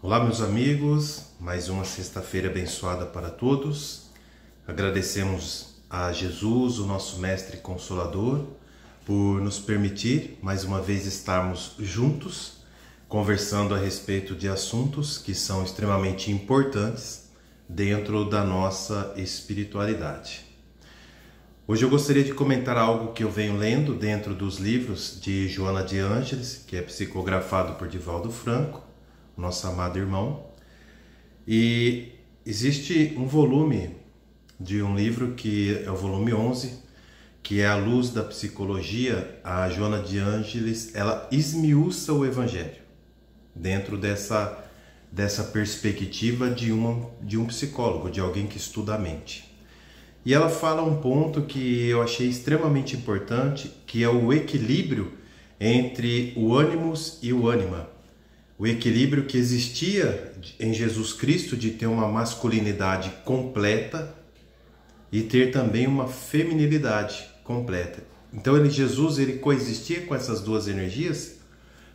Olá, meus amigos, mais uma sexta-feira abençoada para todos. Agradecemos a Jesus, o nosso Mestre Consolador, por nos permitir mais uma vez estarmos juntos, conversando a respeito de assuntos que são extremamente importantes dentro da nossa espiritualidade. Hoje eu gostaria de comentar algo que eu venho lendo dentro dos livros de Joana de Ângeles, que é psicografado por Divaldo Franco, nosso amado irmão. E existe um volume de um livro que é o volume 11, que é A Luz da Psicologia. A Joana de Ângeles, ela esmiuça o Evangelho dentro dessa perspectiva de um psicólogo, de alguém que estuda a mente. E ela fala um ponto que eu achei extremamente importante, que é o equilíbrio entre o ânimos e o ânima. O equilíbrio que existia em Jesus Cristo de ter uma masculinidade completa e ter também uma feminilidade completa. Então Jesus coexistia com essas duas energias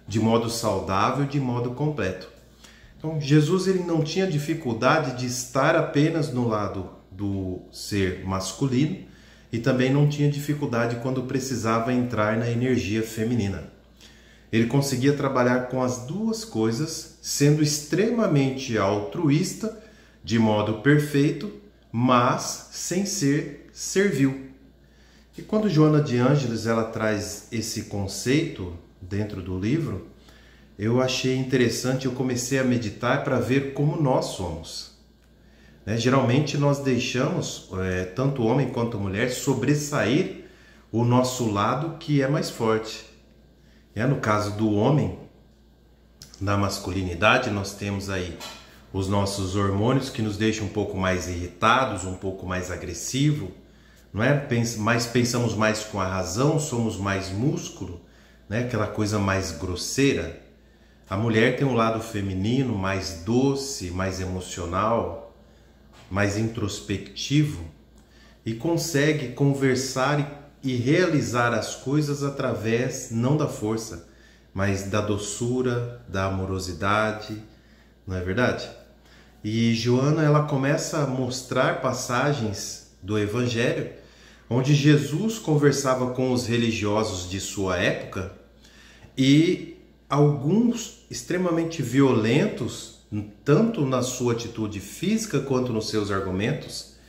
de modo saudável, de modo completo. Então Jesus ele não tinha dificuldade de estar apenas no lado do ser masculino e também não tinha dificuldade quando precisava entrar na energia feminina. Ele conseguia trabalhar com as duas coisas, sendo extremamente altruísta, de modo perfeito, mas sem ser servil. E quando Joana de Ângeles ela traz esse conceito dentro do livro, eu achei interessante, eu comecei a meditar para ver como nós somos. Geralmente nós deixamos, tanto homem quanto mulher, sobressair o nosso lado que é mais forte. No caso do homem, na masculinidade, nós temos aí os nossos hormônios que nos deixam um pouco mais irritados, um pouco mais agressivo, não é? Mas pensamos mais com a razão, somos mais músculo, né? Aquela coisa mais grosseira. A mulher tem um lado feminino mais doce, mais emocional, mais introspectivo e consegue conversar e realizar as coisas através não da força, mas da doçura, da amorosidade, não é verdade? E Joana ela começa a mostrar passagens do Evangelho onde Jesus conversava com os religiosos de sua época e alguns extremamente violentos, tanto na sua atitude física quanto nos seus argumentos,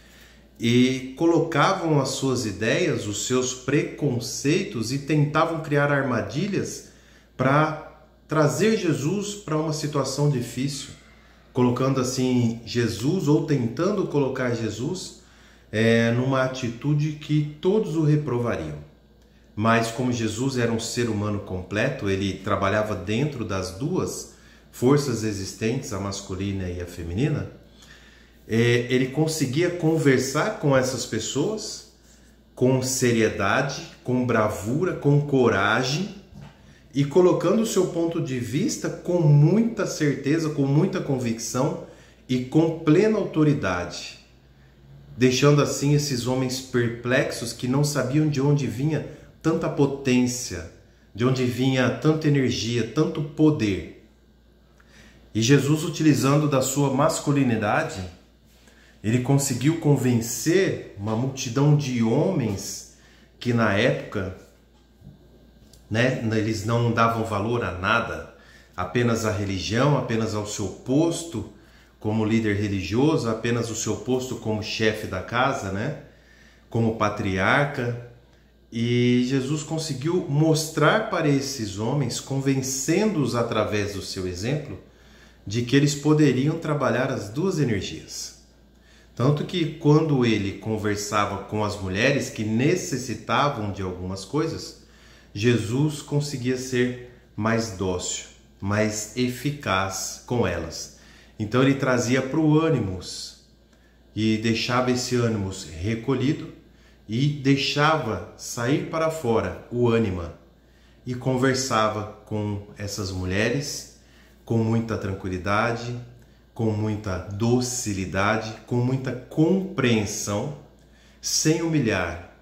e colocavam as suas ideias, os seus preconceitos e tentavam criar armadilhas para trazer Jesus para uma situação difícil, colocando assim Jesus ou tentando colocar Jesus numa atitude que todos o reprovariam. Mas como Jesus era um ser humano completo, ele trabalhava dentro das duas forças existentes, a masculina e a feminina, ele conseguia conversar com essas pessoas com seriedade, com bravura, com coragem e colocando o seu ponto de vista com muita certeza, com muita convicção e com plena autoridade, deixando assim esses homens perplexos que não sabiam de onde vinha tanta potência, de onde vinha tanta energia, tanto poder. E Jesus, utilizando da sua masculinidade, ele conseguiu convencer uma multidão de homens que na época, eles não davam valor a nada, apenas à religião, apenas ao seu posto como líder religioso, apenas o seu posto como chefe da casa, como patriarca. E Jesus conseguiu mostrar para esses homens, convencendo-os através do seu exemplo, de que eles poderiam trabalhar as duas energias. Tanto que quando ele conversava com as mulheres que necessitavam de algumas coisas, Jesus conseguia ser mais dócil, mais eficaz com elas. Então ele trazia para o ânimos e deixava esse ânimos recolhido e deixava sair para fora o ânima e conversava com essas mulheres com muita tranquilidade, com muita docilidade, com muita compreensão, sem humilhar,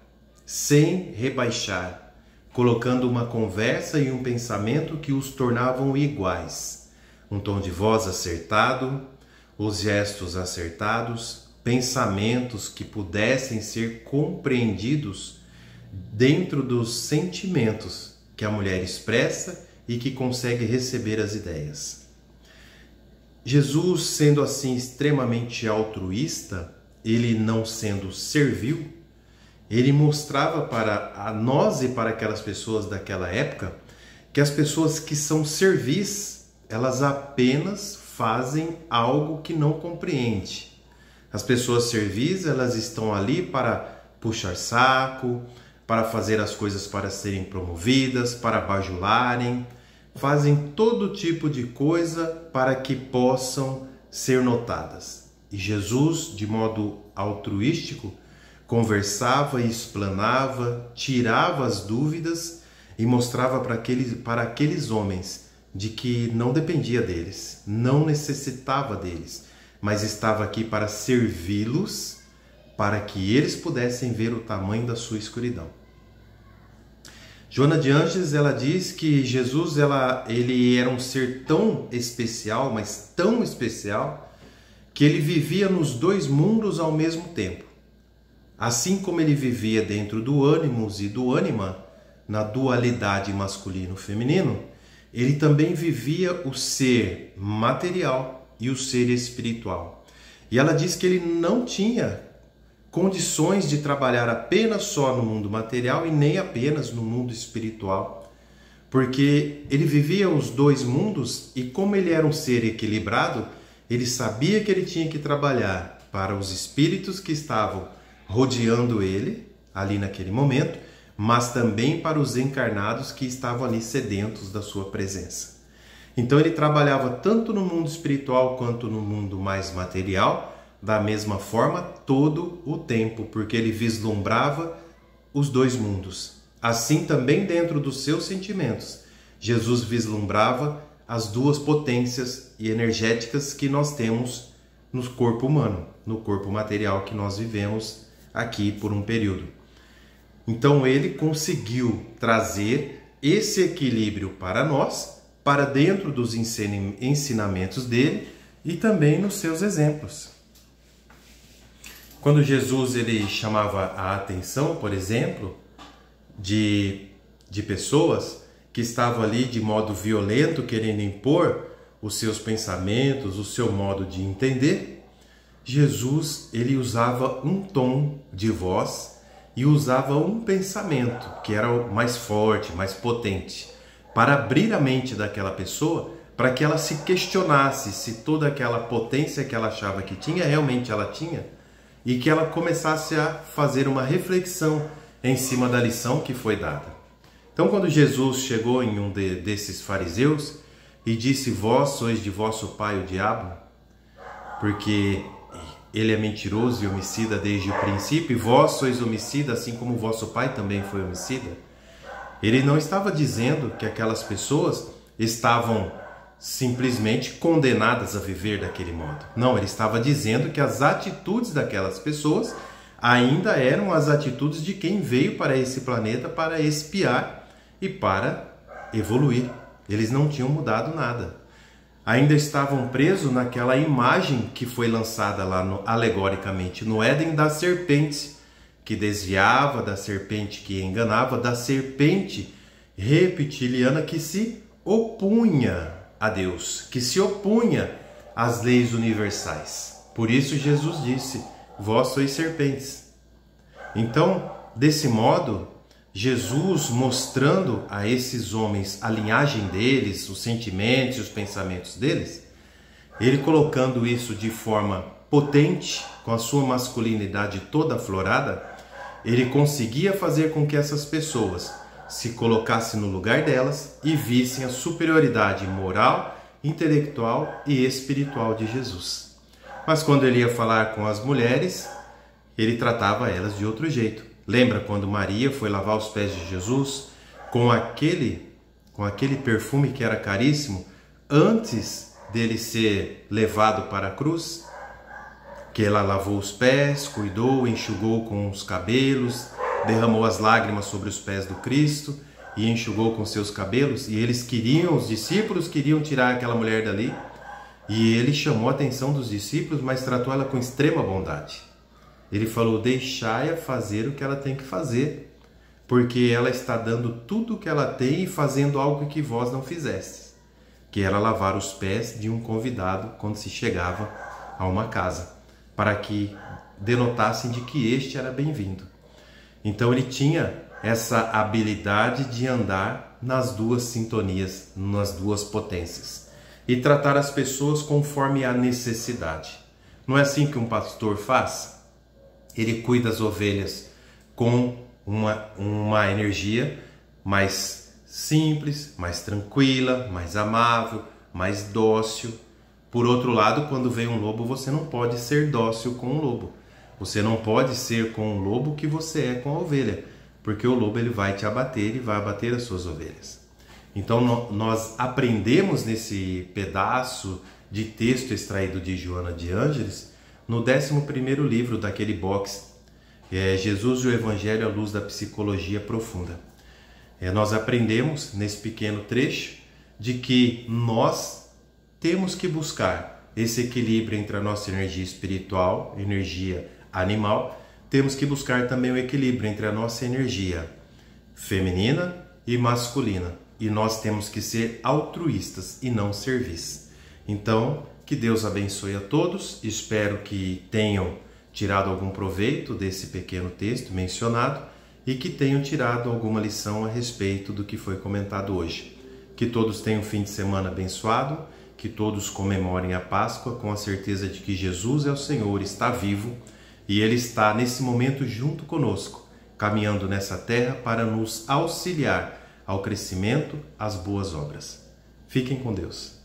sem rebaixar, colocando uma conversa e um pensamento que os tornavam iguais, um tom de voz acertado, os gestos acertados, pensamentos que pudessem ser compreendidos dentro dos sentimentos que a mulher expressa e que consegue receber as ideias. Jesus, sendo assim extremamente altruísta, ele não sendo servil, ele mostrava para nós e para aquelas pessoas daquela época que as pessoas que são servis, elas apenas fazem algo que não compreende. As pessoas servis, elas estão ali para puxar saco, para fazer as coisas para serem promovidas, para bajularem, fazem todo tipo de coisa para que possam ser notadas. E Jesus, de modo altruístico, conversava e explanava, tirava as dúvidas e mostrava para aqueles homens de que não dependia deles, não necessitava deles, mas estava aqui para servi-los, para que eles pudessem ver o tamanho da sua escuridão. Joana de Ângeles, ela diz que Jesus ele era um ser tão especial, mas tão especial, que ele vivia nos dois mundos ao mesmo tempo. Assim como ele vivia dentro do ânimos e do ânima, na dualidade masculino-feminino, ele também vivia o ser material e o ser espiritual. E ela diz que ele não tinha condições de trabalhar apenas só no mundo material e nem apenas no mundo espiritual, porque ele vivia os dois mundos e como ele era um ser equilibrado, ele sabia que ele tinha que trabalhar para os espíritos que estavam rodeando ele ali naquele momento, mas também para os encarnados que estavam ali sedentos da sua presença. Então ele trabalhava tanto no mundo espiritual quanto no mundo mais material, da mesma forma todo o tempo, porque ele vislumbrava os dois mundos. Assim também dentro dos seus sentimentos, Jesus vislumbrava as duas potências e energéticas que nós temos no corpo humano, no corpo material que nós vivemos aqui por um período. Então ele conseguiu trazer esse equilíbrio para nós, para dentro dos ensinamentos dele e também nos seus exemplos. Quando Jesus ele chamava a atenção, por exemplo, de pessoas que estavam ali de modo violento, querendo impor os seus pensamentos, o seu modo de entender, Jesus ele usava um tom de voz e usava um pensamento que era o mais forte, mais potente, para abrir a mente daquela pessoa, para que ela se questionasse se toda aquela potência que ela achava que tinha, realmente ela tinha, e que ela começasse a fazer uma reflexão em cima da lição que foi dada. Então, quando Jesus chegou em um desses fariseus e disse: vós sois de vosso pai o diabo, porque ele é mentiroso e homicida desde o princípio, e vós sois homicida, assim como vosso pai também foi homicida. Ele não estava dizendo que aquelas pessoas estavam simplesmente condenadas a viver daquele modo. Não, ele estava dizendo que as atitudes daquelas pessoas ainda eram as atitudes de quem veio para esse planeta para expiar e para evoluir. Eles não tinham mudado nada. Ainda estavam presos naquela imagem que foi lançada lá alegoricamente no Éden da serpente que desviava, da serpente que enganava, da serpente reptiliana que se opunha a Deus, que se opunha às leis universais. Por isso Jesus disse: vós sois serpentes. Então, desse modo, Jesus mostrando a esses homens a linhagem deles, os sentimentos e os pensamentos deles, ele colocando isso de forma potente, com a sua masculinidade toda aflorada, ele conseguia fazer com que essas pessoas se colocassem no lugar delas e vissem a superioridade moral, intelectual e espiritual de Jesus. Mas quando ele ia falar com as mulheres, ele tratava elas de outro jeito. Lembra quando Maria foi lavar os pés de Jesus com aquele perfume que era caríssimo, antes dele ser levado para a cruz? Que ela lavou os pés, cuidou, enxugou com os cabelos, derramou as lágrimas sobre os pés do Cristo e enxugou com seus cabelos, e os discípulos queriam tirar aquela mulher dali, e ele chamou a atenção dos discípulos, mas tratou ela com extrema bondade. Ele falou: deixai-a fazer o que ela tem que fazer, porque ela está dando tudo o que ela tem e fazendo algo que vós não fizestes, que era lavar os pés de um convidado quando se chegava a uma casa, para que denotassem de que este era bem-vindo. Então ele tinha essa habilidade de andar nas duas sintonias, nas duas potências, e tratar as pessoas conforme a necessidade. Não é assim que um pastor faz? Ele cuida das ovelhas com uma energia mais simples, mais tranquila, mais amável, mais dócil. Por outro lado, quando vem um lobo, você não pode ser dócil com o lobo. Você não pode ser com o lobo o que você é com a ovelha, porque o lobo ele vai te abater e vai abater as suas ovelhas. Então nós aprendemos nesse pedaço de texto extraído de Joana de Ângeles, no 11º livro daquele box, Jesus e o Evangelho à luz da psicologia profunda. Nós aprendemos nesse pequeno trecho de que nós temos que buscar esse equilíbrio entre a nossa energia espiritual, energia animal. Temos que buscar também o equilíbrio entre a nossa energia feminina e masculina. E nós temos que ser altruístas e não servis. Então, que Deus abençoe a todos. Espero que tenham tirado algum proveito desse pequeno texto mencionado e que tenham tirado alguma lição a respeito do que foi comentado hoje. Que todos tenham um fim de semana abençoado, que todos comemorem a Páscoa com a certeza de que Jesus é o Senhor, está vivo e Ele está nesse momento junto conosco, caminhando nessa terra para nos auxiliar ao crescimento, às boas obras. Fiquem com Deus.